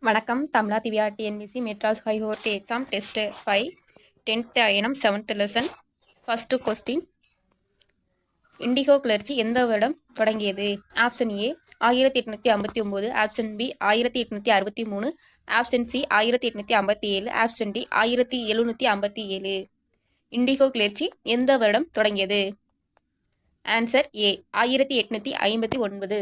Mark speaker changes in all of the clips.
Speaker 1: வணக்கம். தமிழா Divya TNPSC Madras high court exam test 5 10th அயனம் 7th lesson. First question, indigo கிளர்ச்சி எந்த வருடம் தொடங்கியது? Option A 1859, option B 1863, option C 1857, option D 1757. Indigo கிளர்ச்சி எந்த வருடம் தொடங்கியது? Answer A 1859.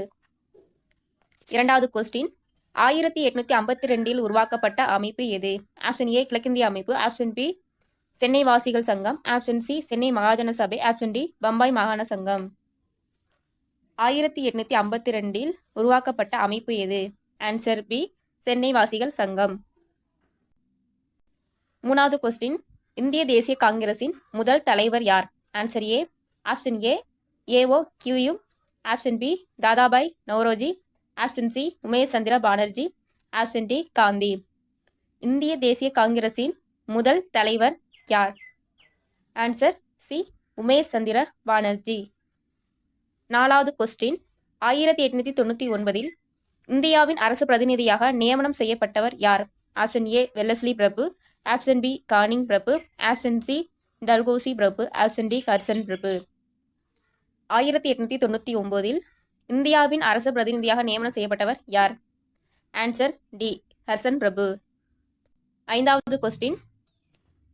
Speaker 1: இரண்டாவது கொஸ்டின், 1852 உருவாக்கப்பட்ட அமைப்பு எது? ஆப்ஷன் ஏ கிழக்கிந்திய அமைப்பு, ஆப்ஷன் பி சென்னை வாசிகள் சங்கம், ஆப்ஷன் சி சென்னை மகாஜன சபை, ஆப்ஷன் டி பம்பாய் மாகாண சங்கம். 1852 உருவாக்கப்பட்ட அமைப்பு எது? ஆன்சர் பி சென்னை வாசிகள் சங்கம். மூணாவது கொஸ்டின், இந்திய தேசிய காங்கிரசின் முதல் தலைவர் யார்? Answer A option A A O கியூயும், option B Dadabhai Naoroji, option C Umesh Chandra Banerjee, option D Gandhi. இந்திய தேசிய காங்கிரசின் முதல் தலைவர் யார்? Answer C Umesh Chandra Banerjee. நாலாவது கொஸ்டின், 1899 இந்தியாவின் அரசு பிரதிநிதியாக நியமனம் செய்யப்பட்டவர் யார்? ஆப்ஷன் ஏ வெல்லஸ்லி பிரபு, ஆப்ஷன் பி கானிங் பிரபு, ஆப்ஷன் சி டல்கோசி பிரபு, ஆப்ஷன் டி கர்சன் பிரபு. 1899 இந்தியாவின் அரசு பிரதிநிதியாக நியமனம் செய்யப்பட்டவர் யார்? ஆன்சர் டி ஹர்சன் பிரபு. ஐந்தாவது கொஸ்டின்,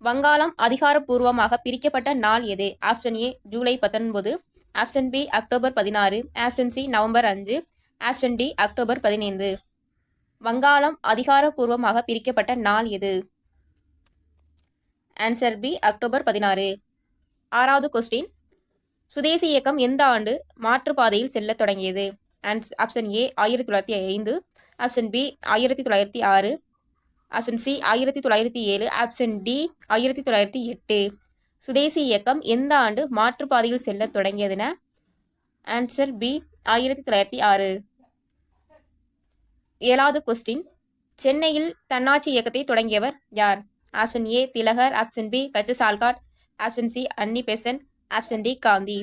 Speaker 1: வங்காளம் அதிகாரப்பூர்வமாக பிரிக்கப்பட்ட நாள் எது? Option A July 19, option B October 16, option C November 5, option D October 15. வங்காளம் அதிகாரப்பூர்வமாக பிரிக்கப்பட்ட நாள் எது? Answer B October 16. ஆறாவது கொஸ்டின், சுதேசி இயக்கம் எந்த ஆண்டு மாற்றுப்பாதையில் செல்ல தொடங்கியது? Option A 1905, option B 1906, option C 1907, option D 1908. Swadeshi இயக்கம் எந்த ஆண்டு மாற்றுப்பாதையில் செல்ல தொடங்கியதுன? Answer B 1906. ஏழாவது கொஸ்டின், சென்னையில் தன்னாட்சி இயக்கத்தை தொடங்கியவர் யார்? Option A Tilak, option B கச்சசால்காட், option C Annie Besant, option D Gandhi.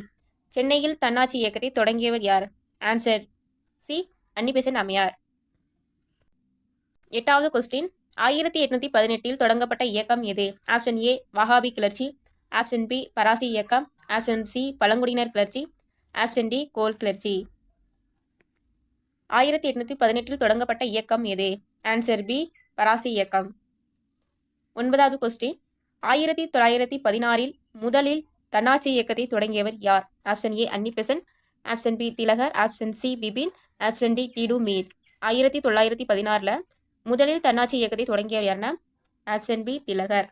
Speaker 1: சென்னையில் தன்னாட்சி இயக்கத்தை தொடங்கியவர் யார்? ஆன்சர் சி அன்னி பெசன்ட் அம்மையார். எட்டாவது கொஸ்டின், 1818 தொடங்கப்பட்ட இயக்கம் எது? ஆப்ஷன் ஏ வஹாபி கிளர்ச்சி, ஆப்ஷன் பி பராசி இயக்கம், ஆப்ஷன் சி பழங்குடியினர் கிளர்ச்சி, ஆப்ஷன் டி கோல் கிளர்ச்சி. 1818 தொடங்கப்பட்ட இயக்கம் எது? ஆன்சர் பி பராசி இயக்கம். ஒன்பதாவது கொஸ்டின், 1916 முதலில் தன்னாட்சி இயக்கத்தை தொடங்கியவர் யார்? Option A Annie Besant, option B Tilak, option C Bipin, option D Titu Mir. 1916 முதலில் தன்னாட்சி இயக்கத்தை தொடங்கியவர் யாருன்னா? Option B Tilak.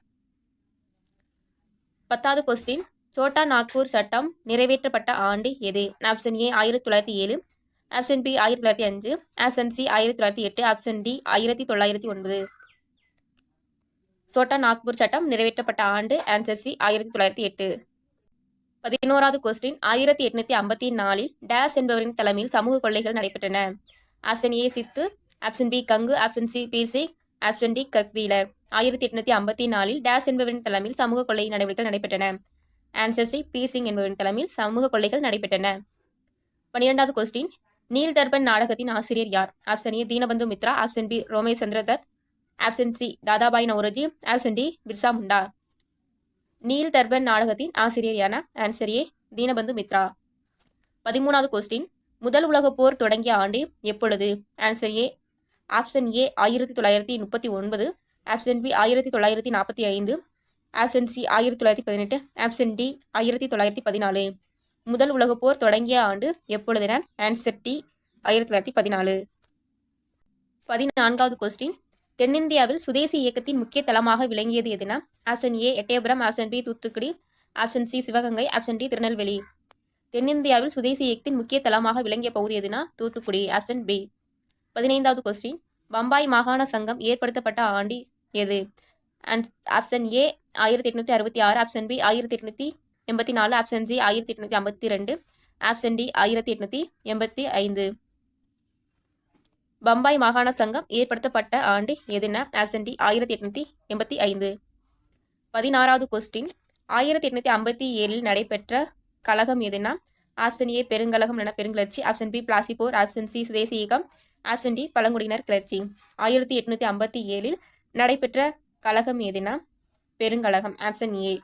Speaker 1: பத்தாவது கொஸ்டின், சோட்டா நாக்பூர் சட்டம் நிறைவேற்றப்பட்ட ஆண்டு எது? Option A 1907, option B 1905, option C 1908, option D 1909. Chota Nagpur சட்டம் நிறைவேற்றப்பட்ட ஆண்டு ஆன்சர் சி 1908. 11வது கொஸ்டின், 1854 டேஸ் என்பவரின் தலைமையில் சமூக கொள்ளைகள் நடைபெற்றன. Option A Sidhu, option B Gangu, option C பீர்சிங், option D கக்வீலர். 1854 டேஸ் என்பவரின் தலைமையில் சமூக கொள்ளை நடவடிக்கைகள் நடைபெற்றன. ஆன்சர் சி பீர்சிங் என்பவரின் தலைமையில் சமூக கொள்ளைகள் நடைபெற்றன. 12வது கொஸ்டின், நீல் தர்பன் நாடகத்தின் ஆசிரியர் யார்? Option A Dinabandhu Mitra, option B Romesh Chandra Dutt, option C Dadabhai Naoroji, option D Birsa Munda. Neel Darpan நாடகத்தின் ஆசிரியர் யார்? Answer A Dinabandhu Mitra. 13வது கொஸ்டின், முதல் உலகப் போர் தொடங்கிய ஆண்டு எப்பொழுது? Answer A option A 1939, option B 1945, option C 1918, option D 1914. முதல் உலகப் போர் தொடங்கிய ஆண்டு எப்பொழுதுன? Answer D 1914. 14வது கொஸ்டின், தென்னிந்தியாவில் சுதேசி இயக்கத்தின் முக்கிய தளமாக விளங்கியது எதுனா? Option A Ettayapuram, option B Thoothukudi, option C Sivaganga, option D Tirunelveli. தென்னிந்தியாவில் சுதேசி இயக்கத்தின் முக்கிய தளமாக விளங்கிய பகுதி எதுனா? Thoothukudi, option B. 15வது கொஸ்டின், பம்பாய் மாகாண சங்கம் ஏற்படுத்தப்பட்ட ஆண்டு எது? Option A 1866, option B 1884, option C 1852, option D 1885. Bombay மாகாண சங்கம் ஏற்படுத்தப்பட்ட ஆண்டு எதுனா? Option D 1885. 16வது கொஸ்டின், 1857 நடைபெற்ற கழகம் எதுனா? ஆப்ஷன் ஏ பெருங்கழகம் என பெருங்கிளர்ச்சி, ஆப்ஷன் பி பிளாசி போர், ஆப்ஷன் சி சுதேசி இயக்கம், ஆப்ஷன் டி பழங்குடியினர் கிளர்ச்சி. 1857 நடைபெற்ற கழகம் எதுனா பெருங்கழகம். Option A.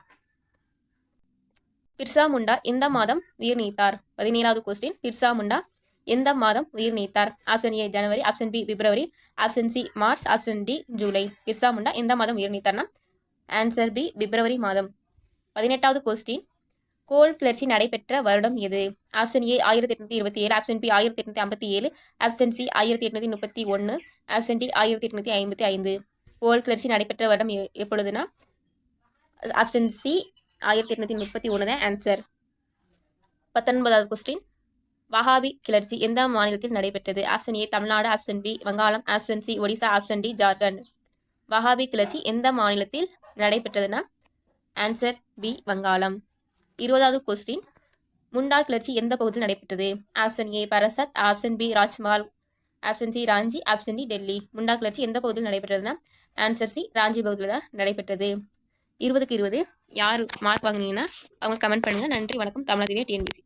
Speaker 1: பிர்சா முண்டா எந்த மாதம் உயிர் நீத்தார்? 17வது கொஸ்டின். பிர்சா முண்டா எந்த மாதம் உயிர் நீத்தார்? ஆப்ஷன் ஏ ஜனவரி, ஆப்ஷன் பி பிப்ரவரி, ஆப்ஷன் சி மார்ச், ஆப்ஷன் டி ஜூலை. பிர்சா முண்டா எந்த மாதம் உயிர் நீத்தார்னா ஆன்சர் பி பிப்ரவரி மாதம். 18வது கொஸ்டின். கோல் கிளர்ச்சி நடைபெற்ற வருடம் எது? Option A 1827, option B 1857, option C 1831, option D 1855. Kol கிளர்ச்சி நடைபெற்ற வருடம் எப்பொழுதுனா ஆப்ஷன் சி 1831 தான் ஆன்சர். 19வது கொஸ்டின். வஹாபி கிளர்ச்சி எந்த மாநிலத்தில் நடைபெற்றது? ஆப்ஷன் ஏ தமிழ்நாடு, ஆப்ஷன் பி வங்காளம், option C Odisha, option D Jharkhand. Wahhabi கிளர்ச்சி எந்த மாநிலத்தில் நடைபெற்றதுன்னா ஆன்சர் பி வங்காளம். 20வது கொஸ்டின். முண்டா கிளர்ச்சி எந்த பகுதியில் நடைபெற்றது? Option A Barasat, option B Rajmahal, option C Ranchi, option D Delhi. Munda கிளர்ச்சி எந்த பகுதியில் நடைபெற்றதுன்னா ஆன்சர் சி ராஞ்சி பகுதியில் தான் நடைபெற்றது. 20க்கு 20 யார் மார்க் வாங்கினீங்கன்னா அவங்க கமெண்ட் பண்ணுங்க. நன்றி, வணக்கம். தமிழாதிவே டிஎன்பிசி.